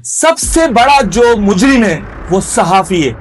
سب سے بڑا جو مجرم ہے وہ صحافی ہے.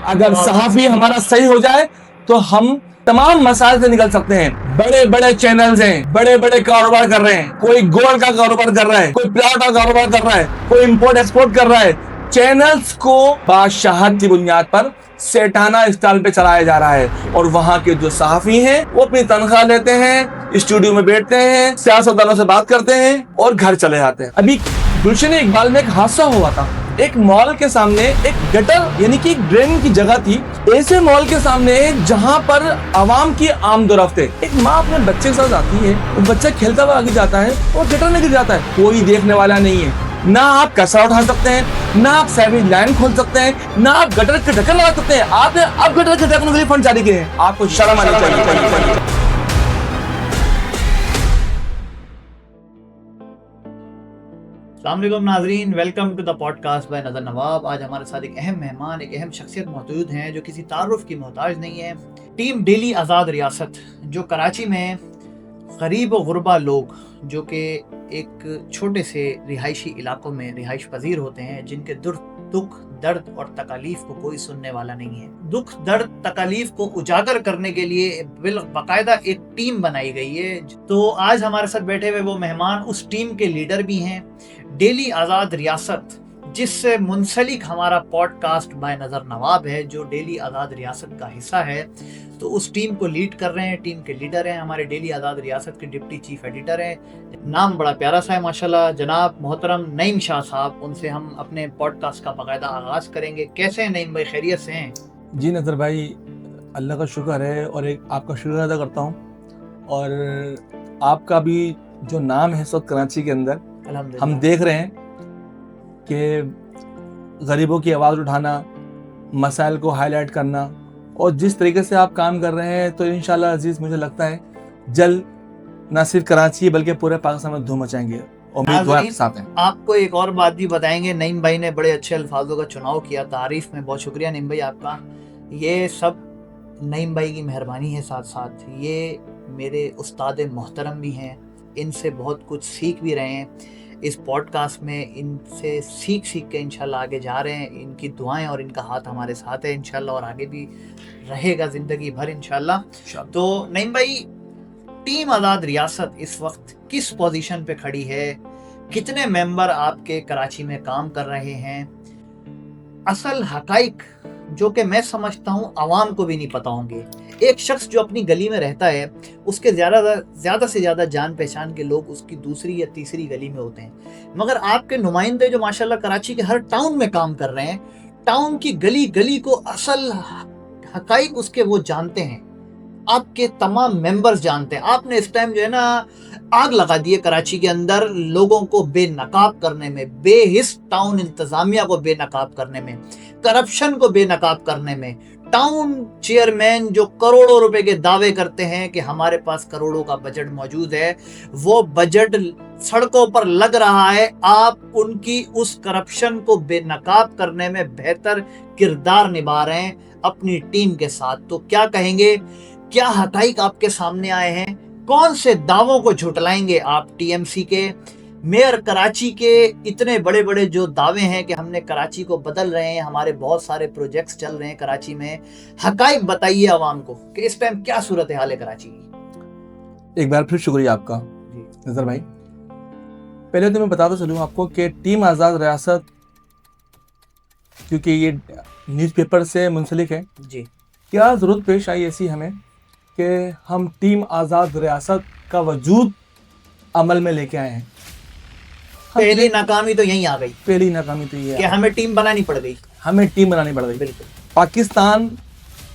اگر صحافی ہمارا صحیح ہو جائے تو ہم تمام مسائل سے نکل سکتے ہیں. بڑے بڑے چینلز ہیں, بڑے بڑے کاروبار کر رہے ہیں, کوئی گولڈ کا کاروبار کر رہا ہے, کوئی پلاٹ کا کاروبار کر رہا ہے, کوئی امپورٹ ایکسپورٹ کر رہا ہے. چینلز کو بادشاہت کی بنیاد پر سیٹانہ اسٹائل پہ چلایا جا رہا ہے, اور وہاں کے جو صحافی ہیں وہ اپنی تنخواہ لیتے ہیں, اسٹوڈیو میں بیٹھتے ہیں, سیاستدانوں سے بات کرتے ہیں اور گھر چلے جاتے ہیں. ابھی گلشن اقبال میں ایک حادثہ ہوا تھا. ایک مال کے سامنے ایک گٹر یعنی کہ ایک ڈرین کی جگہ تھی, ایسے مال کے سامنے جہاں پر عوام کی آمد و رفت ہے. ایک ماں اپنے بچے کے ساتھ آتی ہے, وہ بچہ کھیلتا ہوا آگے جاتا ہے اور گٹر میں گر جاتا ہے. کوئی دیکھنے والا نہیں ہے. نہ آپ کچرا اٹھا سکتے ہیں, نہ آپ سیویج لائن کھول سکتے ہیں, نہ آپ گٹر کے ڈھکن لگا سکتے ہیں. آپ نے اب گٹر کے ڈھکن کے لیے فنڈ جاری کیے ہیں. آپ کو شرم آنی چاہیے. السلام علیکم ناظرین, welcome to the podcast by Nazar Nawab. آج ہمارے ساتھ ایک اہم مہمان, ایک اہم شخصیت موجود ہیں جو کسی تعارف کی محتاج نہیں ہے. ٹیم ڈیلی آزاد ریاست جو کراچی میں غریب و غربا لوگ جو کہ ایک چھوٹے سے رہائشی علاقوں میں رہائش پذیر ہوتے ہیں, جن کے دکھ درد اور تکالیف کو کوئی سننے والا نہیں ہے. دکھ درد تکالیف کو اجاگر کرنے کے لیے باقاعدہ ایک ٹیم بنائی گئی ہے. تو آج ہمارے ساتھ بیٹھے ہوئے وہ مہمان اس ٹیم کے لیڈر بھی ہیں. ڈیلی آزاد ریاست جس سے منسلک ہمارا پوڈ کاسٹ بائی نظر نواب ہے, جو ڈیلی آزاد ریاست کا حصہ ہے, تو اس ٹیم کو لیڈ کر رہے ہیں. ٹیم کے لیڈر ہیں ہمارے ڈیلی آزاد ریاست کے ڈپٹی چیف ایڈیٹر ہیں. نام بڑا پیارا سا ہے ماشاءاللہ, جناب محترم نعیم شاہ صاحب. ان سے ہم اپنے پوڈ کاسٹ کا باقاعدہ آغاز کریں گے. کیسے ہیں نعیم بھائی, خیریت سے ہیں؟ جی نظر بھائی, اللہ کا شکر ہے, اور ایک آپ کا شکر ادا کرتا ہوں. اور آپ کا بھی جو نام ہے اس وقت کراچی کے اندر, ہم دیکھ رہے ہیں کہ غریبوں کی آواز اٹھانا, مسائل کو ہائی لائٹ کرنا, اور جس طریقے سے آپ کام کر رہے ہیں, تو انشاءاللہ عزیز مجھے لگتا ہے جلد نہ صرف کراچی بلکہ پورے پاکستان میں دھوم مچائیں گے. امید دعا کے ساتھ ہیں. آپ کو ایک اور بات بھی بتائیں گے, نعیم بھائی نے بڑے اچھے الفاظوں کا چناؤ کیا تعریف میں. بہت شکریہ نعیم بھائی آپ کا. یہ سب نعیم بھائی کی مہربانی ہے. ساتھ ساتھ یہ میرے استاد محترم بھی ہیں, ان سے بہت کچھ سیکھ بھی رہے ہیں. اس پوڈ کاسٹ میں ان سے سیکھ کے انشاءاللہ آگے جا رہے ہیں. ان کی دعائیں اور ان کا ہاتھ ہمارے ساتھ ہے انشاءاللہ, اور آگے بھی رہے گا زندگی بھر انشاءاللہ. تو نعیم بھائی, ٹیم آزاد ریاست اس وقت کس پوزیشن پہ کھڑی ہے؟ کتنے ممبر آپ کے کراچی میں کام کر رہے ہیں؟ اصل حقائق جو کہ میں سمجھتا ہوں عوام کو بھی نہیں پتا ہوں گے. ایک شخص جو اپنی گلی میں رہتا ہے, اس کے زیادہ سے زیادہ جان پہچان کے لوگ اس کی دوسری یا تیسری گلی میں ہوتے ہیں. مگر آپ کے نمائندے جو ماشاءاللہ کراچی کے ہر ٹاؤن میں کام کر رہے ہیں, ٹاؤن کی گلی گلی کو اصل حقائق اس کے وہ جانتے ہیں. آپ کے تمام ممبرز جانتے ہیں. آپ نے اس ٹائم جو ہے نا آگ لگا دی ہے کراچی کے اندر لوگوں کو بے نقاب کرنے میں, بے حس ٹاؤن انتظامیہ کو بے نقاب کرنے میں, کرپشن کو بے نقاب کرنے میں. ٹاؤن چیئرمین جو کروڑوں روپے کے دعوے کرتے ہیں کہ ہمارے پاس کروڑوں کا بجٹ موجود ہے, وہ بجٹ سڑکوں پر لگ رہا ہے. آپ ان کی اس کرپشن کو بے نقاب کرنے میں بہتر کردار نبھا رہے ہیں اپنی ٹیم کے ساتھ. تو کیا کہیں گے, کیا حقائق آپ کے سامنے آئے ہیں, کون سے دعووں کو جھٹلائیں گے آپ ٹی ایم سی کے میئر کراچی کے؟ اتنے بڑے بڑے جو دعوے ہیں کہ ہم نے کراچی کو بدل رہے ہیں, ہمارے بہت سارے پروجیکٹس چل رہے ہیں کراچی میں. حقائق بتائیے عوام کو کہ اس ٹائم کیا صورتحال ہے کراچی کی. ایک بار پھر شکریہ آپ کا نظر بھائی. پہلے تو میں بتاتا چلوں آپ کو کہ ٹیم آزاد ریاست, کیونکہ یہ نیوز پیپر سے منسلک ہے, جی, کیا ضرورت پیش آئی ایسی ہمیں کہ ہم ٹیم آزاد ریاست کا وجود عمل میں لے کے آئے ہیں. پہلی ناکامی تو یہیں آ گئی. پہلی ناکامی تو یہ کہ ہمیں ٹیم بنانی پڑ گئی. ہمیں ٹیم بنانی پڑ گئی. بالکل. پاکستان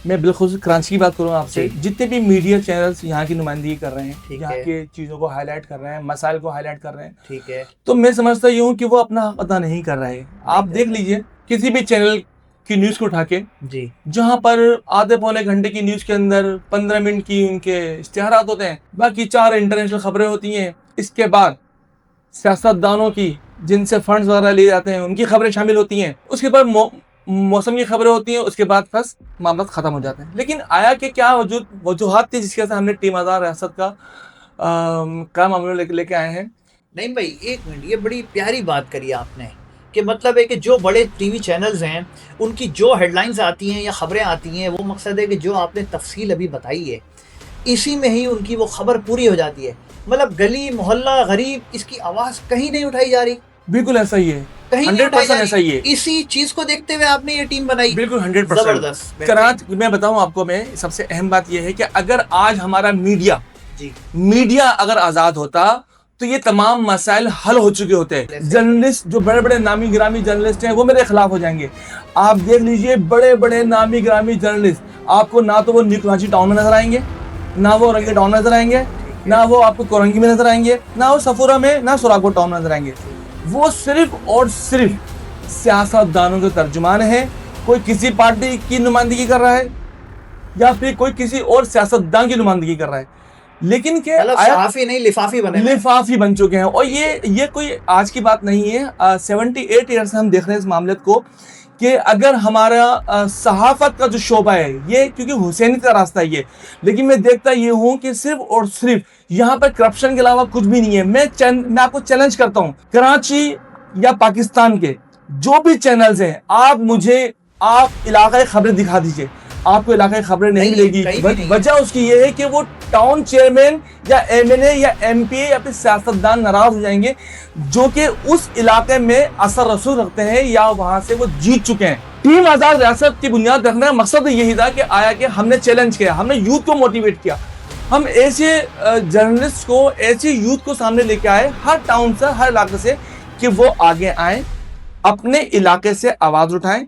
میں بالخصوص کراچی کی بات کروں آپ سے, جتنے بھی میڈیا چینلز یہاں کی نمائندگی کر رہے ہیں, یہاں کے چیزوں کو ہائی لائٹ کر رہے ہیں, مسائل کو ہائی لائٹ کر رہے ہیں, ٹھیک ہے, تو میں سمجھتا ہوں کہ وہ اپنا حق ادا نہیں کر رہے. آپ دیکھ لیجئے کسی بھی چینل کی نیوز کو اٹھا کے, جی, جہاں پر آدھے پونے گھنٹے کی نیوز کے اندر 15 منٹ کی ان کے اشتہارات ہوتے ہیں, باقی 4 انٹرنیشنل خبریں ہوتی ہیں. اس کے بعد سیاستدانوں کی جن سے فنڈز وغیرہ لیے جاتے ہیں ان کی خبریں شامل ہوتی ہیں. اس کے بعد موسم کی خبریں ہوتی ہیں. اس کے بعد بس معاملات ختم ہو جاتے ہیں. لیکن آیا کہ کیا وجوہات تھی جس کی وجہ سے ہم نے ٹیم آزاد ریاست کا کام عمل لے کے آئے ہیں؟ نہیں بھائی, ایک منٹ, یہ بڑی پیاری بات کری آپ نے کہ مطلب ہے کہ جو بڑے ٹی وی چینلز ہیں ان کی جو ہیڈ لائنز آتی ہیں یا خبریں آتی ہیں، وہ مقصد ہے کہ جو آپ نے تفصیل ابھی بتائی ہے اسی میں ہی ان کی وہ خبر پوری ہو جاتی ہے. مطلب گلی محلہ غریب اس کی آواز کہیں نہیں اٹھائی جا رہی. بالکل ایسا ہی ہے, کہیں نہیں اٹھائی 100% جا ایسا ہی ہے. رہی. اسی چیز کو دیکھتے ہوئے آپ نے یہ ٹیم بنائی. بالکل 100%. زبردست. کراچی میں بتاؤں آپ کو, میں سب سے اہم بات یہ ہے کہ اگر آج ہمارا جی میڈیا اگر آزاد ہوتا تو یہ تمام مسائل حل ہو چکے ہوتے. جرنلسٹ جو بڑے بڑے نامی گرامی جرنلسٹ ہیں وہ میرے خلاف ہو جائیں گے. آپ دیکھ لیجئے بڑے بڑے نامی گرامی جرنلسٹ آپ کو نہ تو وہ نیو کراچی ٹاؤن میں نظر آئیں گے, نہ وہ اورنگی ٹاؤن میں نظر آئیں گے, نہ وہ آپ کو کورنگی میں نظر آئیں گے, نہ وہ صفورہ میں, نہ سوراخوٹ ٹاؤن میں نظر آئیں گے. وہ صرف اور صرف سیاست دانوں کے ترجمان ہیں. کوئی کسی پارٹی کی نمائندگی کر رہا ہے یا پھر کوئی کسی اور سیاست دان کی نمائندگی کر رہا ہے, لیکن کہ صحافی نہیں لفافی بنے, لفافی بن چکے ہیں. اور یہ کوئی آج کی بات نہیں ہے. 78 ایئر سے ہم دیکھ رہے ہیں اس معاملت کو کہ اگر ہمارا صحافت کا جو شعبہ ہے یہ کیونکہ حسینی کا راستہ ہے یہ, لیکن میں دیکھتا یہ ہوں کہ صرف اور صرف یہاں پر کرپشن کے علاوہ کچھ بھی نہیں ہے. میں آپ کو چیلنج کرتا ہوں, کراچی یا پاکستان کے جو بھی چینلز ہیں آپ علاقائی خبریں دکھا دیجئے, آپ کو علاقائی خبریں نہیں ملے گی. وجہ اس کی یہ ہے کہ وہ ٹاؤن چیئرمین یا ایم این اے یا ایم پی اے یا پھر سیاستدان ناراض ہو جائیں گے جو کہ اس علاقے میں اثر رسوخ رکھتے ہیں یا وہاں سے وہ جیت چکے ہیں. ٹیم آزاد ریاست کی بنیاد رکھنے کا مقصد یہی تھا کہ آیا کہ ہم نے چیلنج کیا, ہم نے یوتھ کو موٹیویٹ کیا, ہم ایسے جرنلسٹ کو, ایسے یوتھ کو سامنے لے کے آئے ہر ٹاؤن سے, ہر علاقے سے, کہ وہ آگے آئیں, اپنے علاقے سے آواز اٹھائیں,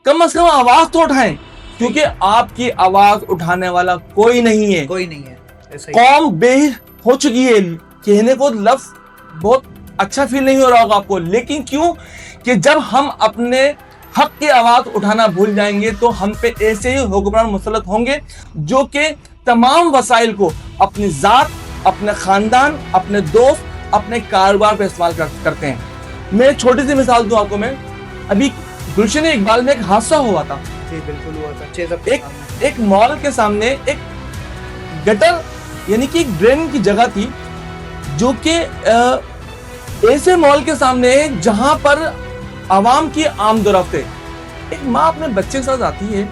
کم از کم آواز تو اٹھائیں, کیونکہ آپ کی آواز اٹھانے والا کوئی نہیں ہے. قوم بے ہو چکی ہے. کہنے کو لفظ بہت اچھا فیل نہیں ہو رہا ہوگا آپ کو, لیکن کیوں کہ جب ہم اپنے حق کی آواز اٹھانا بھول جائیں گے تو ہم پہ ایسے ہی حکمران مسلط ہوں گے جو کہ تمام وسائل کو اپنی ذات, اپنے خاندان, اپنے دوست, اپنے کاروبار پہ استعمال کرتے ہیں. میں ایک چھوٹی سی مثال دوں آپ کو. میں ابھی گلشن اقبال میں ایک حادثہ ہوا تھا. بالکل ہوا تھا. ایک مال کے سامنے ایک گٹر یعنی کہ ایک ڈرین کی جگہ تھی جو کہ ایسے مال کے سامنے جہاں پر عوام کی آمد و رفت ہے. ایک ماں اپنے بچے کے ساتھ آتی ہے,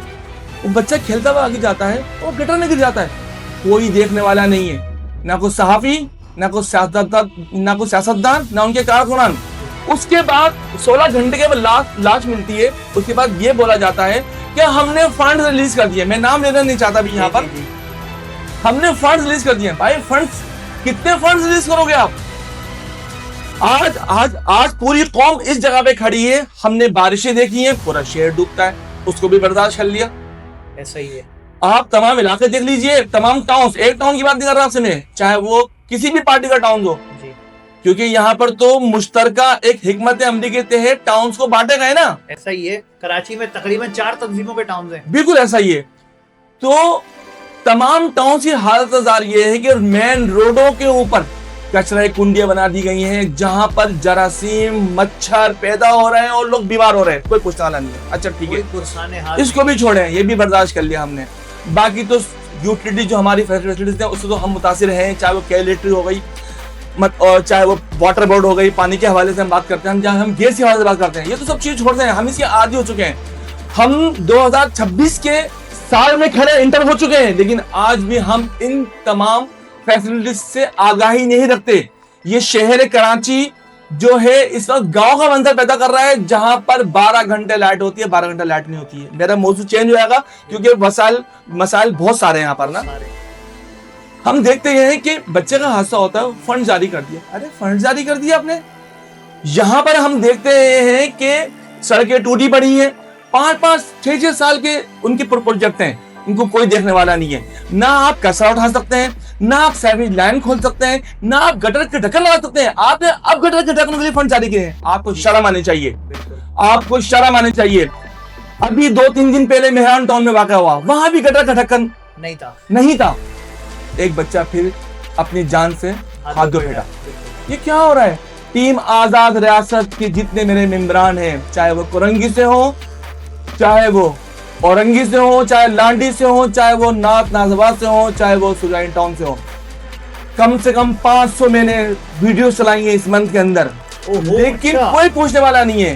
وہ بچہ کھیلتا ہوا آگے جاتا ہے, وہ گٹر میں گر جاتا ہے. کوئی دیکھنے والا نہیں ہے, نہ کوئی صحافی, نہ کوئی سیاستدان, نہ ان کے کارکنان. اس کے بعد 16 گھنٹے کے بعد لاش ملتی ہے. اس کے بعد یہ بولا جاتا ہے کہ ہم نے فنڈ ریلیز کر دیے. میں نام لینا نہیں چاہتا بھی یہاں پر. ہم نے فنڈ ریلیز کر دیے. بھائی فنڈز کتنے فنڈز ریلیز کرو گے آپ؟ آج پوری قوم اس جگہ پہ کھڑی ہے. ہم نے بارشیں دیکھی ہیں, پورا شہر ڈوبتا ہے, اس کو بھی برداشت کر لیا. ایسا ہی ہے. آپ تمام علاقے دیکھ لیجئے, تمام ٹاؤنز, ایک ٹاؤن کی بات نہیں کر رہا آپ سے میں, چاہے وہ کسی بھی پارٹی کا ٹاؤن ہو, کیونکہ یہاں پر تو مشترکہ ایک حکمت عملی کے تحت ٹاؤنز کو بانٹے گئے نا. ایسا ہی ہے. کراچی میں تقریباً 4 تنظیموں کے ٹاؤنز ہیں. بالکل ایسا ہی ہے. تو تمام ٹاؤنز کی حالت زار یہ ہے کہ مین روڈوں کے اوپر کچرے کنڈیاں بنا دی گئی ہیں جہاں پر جراثیم, مچھر پیدا ہو رہے ہیں اور لوگ بیمار ہو رہے ہیں. کوئی پوچھنے والا نہیں ہے. اچھا ٹھیک ہے, اس کو بھی چھوڑیں, یہ بھی برداشت کر لیا ہم نے. باقی تو یوٹیلیٹی جو ہماری فیسلٹیز ہیں اس سے تو ہم متاثر ہیں, چاہے وہ کیلیٹری ہو گئی, چاہے وہ واٹر بورڈ ہو گئی, پانی کے حوالے سے ہم بات کرتے ہیں, جہاں ہم گیس کے حوالے سے بات کرتے ہیں. یہ تو سب چیز چھوڑتے ہیں, ہم اس کے عادی ہو چکے ہیں. ہم 2026 کے سال میں کھڑے انٹر ہو چکے ہیں, لیکن آج بھی ہم ان تمام فیسلٹیز سے آگاہی نہیں رکھتے. یہ شہر کراچی جو ہے اس وقت گاؤں کا منظر پیدا کر رہا ہے جہاں پر 12 گھنٹے لائٹ ہوتی ہے, 12 گھنٹے لائٹ نہیں ہوتی ہے. میرا موضوع چینج ہو جائے گا کیونکہ مسائل بہت سارے ہیں یہاں پر نا. ہم دیکھتے ہیں کہ بچے کا حادثہ ہوتا ہے, فنڈ جاری کر دیا. ارے فنڈ جاری کر دیا آپ نے. یہاں پر ہم دیکھتے ہیں کہ سڑکیں ٹوٹی پڑی ہیں, 5-5, 6-6 سال کے ان کے پروجیکٹ ہیں, ان کو کوئی دیکھنے والا نہیں ہے. نہ آپ کچرا اٹھا سکتے ہیں, نہ آپ سیویج لائن کھول سکتے ہیں, نہ آپ گٹر کے ڈھکن لگا سکتے ہیں. آپ نے اب گٹر کے ڈھکن کے لیے فنڈ جاری کیے ہیں. آپ کو شرم آنی چاہیے, آپ کو شرم آنی چاہیے. ابھی 2-3 دن پہلے مہران ٹاؤن میں واقع ہوا, وہاں بھی گٹر کا ڈھکن نہیں تھا. ایک بچہ پھر اپنی جان سے ہاتھ دھو بیٹھا. یہ کیا ہو رہا ہے؟ ٹیم آزاد ریاست کے جتنے میرے ممبران ہیں, چاہے وہ کورنگی سے ہوں, چاہے وہ اورنگی سے ہوں, چاہے لانڈی سے ہوں, چاہے وہ نعت نازآباد سے ہوں, چاہے وہ سجائن ٹاؤن سے ہوں, کم سے کم 500 میں نے ویڈیو چلائی ہیں اس منتھ کے اندر, لیکن کوئی پوچھنے والا نہیں ہے.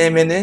MNA,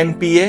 MPA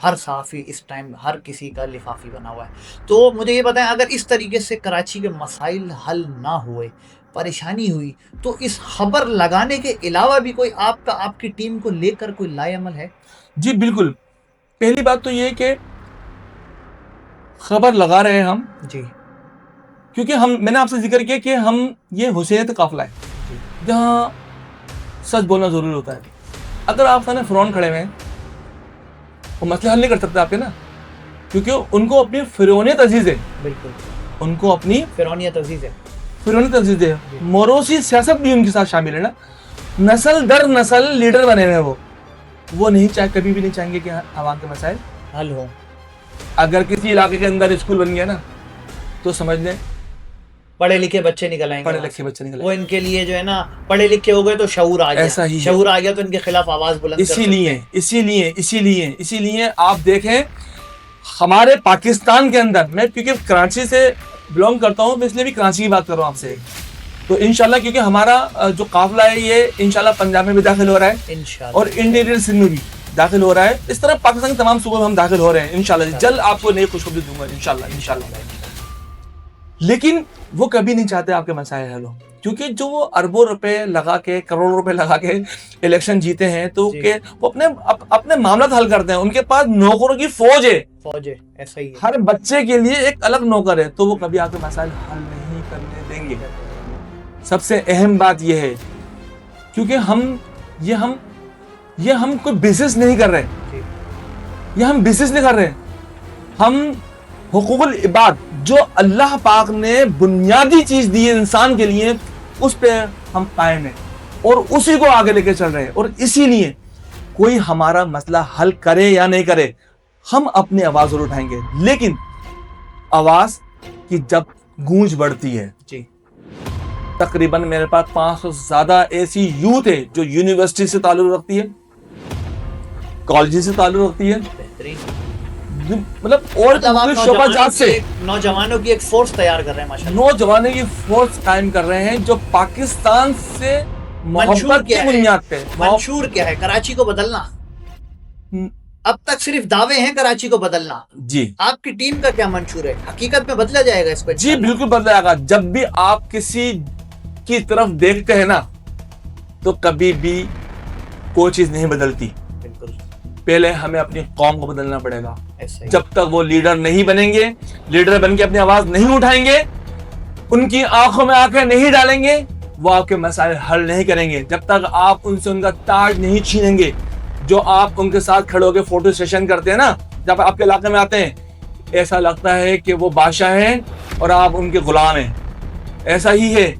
ہر صحافی اس ٹائم ہر کسی کا لفافی بنا ہوا ہے. تو مجھے یہ بتائیں اگر اس طریقے سے کراچی کے مسائل حل نہ ہوئے, پریشانی ہوئی, تو اس خبر لگانے کے علاوہ بھی کوئی آپ کی ٹیم کو لے کر کوئی لائے عمل ہے؟ جی بالکل. پہلی بات تو یہ کہ خبر لگا رہے ہیں ہم جی کیونکہ میں نے آپ سے ذکر کیا کہ ہم یہ حسینیت قافلہ ہے جہاں سچ بولنا ضروری ہوتا ہے. اگر آپ سامنے فرعون کھڑے ہوئے ہیں وہ مسئلہ حل نہیں کر سکتے آپ کے نا, کیونکہ ان کو اپنی فرعونیت عزیز ہے. بالکل, ان کو اپنی فرعونیت عزیز ہے. فرعونیت عزیز ہے. موروثی سیاست بھی ان کے ساتھ شامل ہے نا. نسل در نسل لیڈر بنے ہوئے وہ نہیں کبھی بھی نہیں چاہیں گے کہ عوام کے مسائل حل ہو. اگر کسی علاقے کے اندر اسکول بن گیا نا تو سمجھ لیں پڑھے لکھے بچے نکل آئیں گے. پڑھے لکھے بچے نکل وہ ان کے لیے جو ہے نا پڑھے لکھے ہو گئے تو شعور آ گیا. ایسا ہی شعور آ گیا تو ان کے خلاف آواز بلند کر سکتے ہیں. اسی لیے آپ دیکھیں ہمارے پاکستان کے اندر, میں کیونکہ کراچی سے بلونگ کرتا ہوں میں اس لیے بھی کراچی کی بات کر رہا ہوں آپ سے, تو انشاءاللہ کیونکہ ہمارا جو قافلہ ہے یہ انشاءاللہ پنجاب میں بھی داخل ہو رہا ہے انشاءاللہ, اور انٹیریئر سندھ میں بھی داخل ہو رہا ہے. اس طرح پاکستان کے تمام صوبوں میں ہم داخل ہو رہے ہیں انشاءاللہ. جلد آپ کو نئی خوشخبری دوں گا انشاءاللہ. لیکن وہ کبھی نہیں چاہتے آپ کے مسائل حل ہو, کیونکہ جو وہ اربوں روپے لگا کے کروڑوں روپے لگا کے الیکشن جیتے ہیں تو کہ وہ اپنے معاملات حل کرتے ہیں. ان کے پاس نوکروں کی فوج ہے. ایسا ہی ہے. ہر بچے کے لیے ایک الگ نوکر ہے, تو وہ کبھی آپ کے مسائل حل نہیں کرنے دیں گے. سب سے اہم بات یہ ہے کیونکہ ہم کوئی بزنس نہیں کر رہے, ہم حقوق العباد جو اللہ پاک نے بنیادی چیز دی ہے انسان کے لیے اس پہ ہم قائم ہیں اور اسی کو آگے لے کے چل رہے ہیں. اور اسی لیے کوئی ہمارا مسئلہ حل کرے یا نہیں کرے ہم اپنی آواز ضرور اٹھائیں گے. لیکن آواز کی جب گونج بڑھتی ہے, جی تقریباً میرے پاس 500 سے زیادہ ایسی یوتھ ہے جو یونیورسٹی سے تعلق رکھتی ہے, کالج سے تعلق رکھتی ہے, مطلب اور شعبہ جات سے نوجوانوں کی ایک فورس تیار کر رہے ہیں ماشاءاللہ. نوجوانوں کی فورس قائم کر رہے ہیں جو پاکستان سے محبت کی بنیاد پہ. منشور کیا ہے؟ کراچی کو بدلنا. اب تک صرف دعوے ہیں کراچی کو بدلنا. جی آپ کی ٹیم کا کیا منشور ہے؟ حقیقت میں بدلا جائے گا اس پہ؟ جی بالکل بدلا جائے گا. جب بھی آپ کسی کی طرف دیکھتے ہیں نا تو کبھی بھی کوئی چیز نہیں بدلتی. بالکل, پہلے ہمیں اپنی قوم کو بدلنا پڑے گا. جب تک وہ لیڈر نہیں بنیں گے, لیڈر بن کے اپنی آواز نہیں اٹھائیں گے, ان کی آنکھوں میں آنکھیں نہیں ڈالیں گے, وہ آپ کے مسائل حل نہیں کریں گے. جب تک آپ ان سے ان کا تاج نہیں چھینیں گے, جو آپ ان کے ساتھ کھڑے ہو کے فوٹو سیشن کرتے ہیں نا, جب آپ کے علاقے میں آتے ہیں ایسا لگتا ہے کہ وہ بادشاہ ہیں اور آپ ان کے غلام ہیں. ایسا ہی ہے.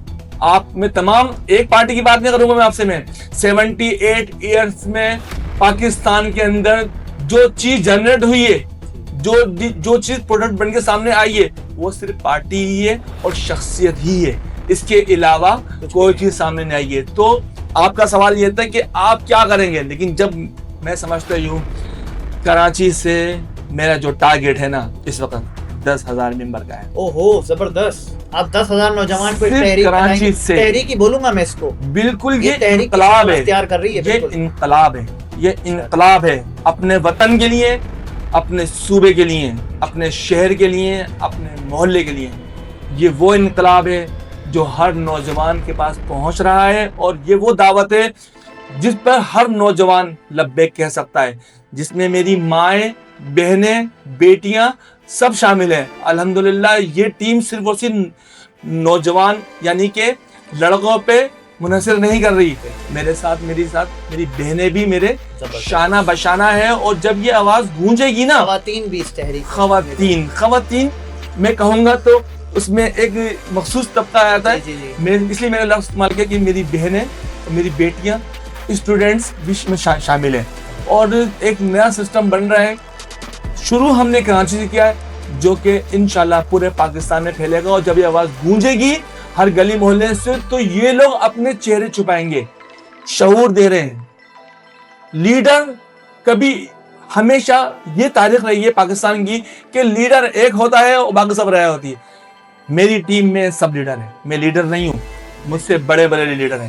آپ میں تمام ایک پارٹی کی بات نہیں کروں گا میں آپ سے, میں 78 ایئرز میں پاکستان کے اندر جو چیز جنریٹ ہوئی ہے, جو چیز پروڈکٹ بن کے سامنے آئی ہے, وہ صرف پارٹی ہی ہے اور شخصیت ہی ہے. اس کے علاوہ کوئی چیز سامنے نہیں آئی ہے. تو آپ کا سوال یہ تھا کہ آپ کیا کریں گے, لیکن جب میں سمجھتا ہوں کراچی سے میرا جو ٹارگیٹ ہے نا اس وقت 10,000 ممبر کا ہے. اوہو زبردست. آپ 10,000 نوجوان کو کراچی سے تحریک ہی بولوں گا میں اس کو. بالکل یہ انقلاب ہے, اختیار کر رہی ہے. یہ انقلاب ہے, یہ انقلاب ہے اپنے وطن کے لیے, اپنے صوبے کے لیے, اپنے شہر کے لیے, اپنے محلے کے لیے. یہ وہ انقلاب ہے جو ہر نوجوان کے پاس پہنچ رہا ہے, اور یہ وہ دعوت ہے جس پر ہر نوجوان لبیک کہہ سکتا ہے, جس میں میری مائیں, بہنیں, بیٹیاں سب شامل ہیں. الحمدللہ یہ ٹیم صرف اور صرف نوجوان یعنی کہ لڑکوں پہ منحصر نہیں کر رہی. میرے ساتھ میری بہنیں بھی میرے شانہ بشانہ ہیں, اور جب یہ آواز گونجے گی نا, خواتین بھی اس تحریک, خواتین میں کہوں گا تو اس میں ایک مخصوص طبقہ آتا ہے. اس لیے میں نے لفظ استعمال کیا کہ میری بہنیں اور میری بیٹیاں اسٹوڈنٹس بھی میں شامل ہیں, اور ایک نیا سسٹم بن رہا ہے. شروع ہم نے کراچی سے کیا ہے جو کہ انشاءاللہ پورے پاکستان میں پھیلے گا, اور جب یہ آواز گونجے گی ہر گلی محلے سے تو یہ لوگ اپنے چہرے چھپائیں گے. شعور دے رہے ہیں. لیڈر کبھی ہمیشہ یہ تاریخ رہی ہے پاکستان کی کہ لیڈر ایک ہوتا ہے اور باقی سب رہا ہوتی ہے. میری ٹیم میں سب لیڈر ہیں, میں لیڈر نہیں ہوں, مجھ سے بڑے لیڈر ہیں.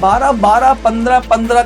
12-15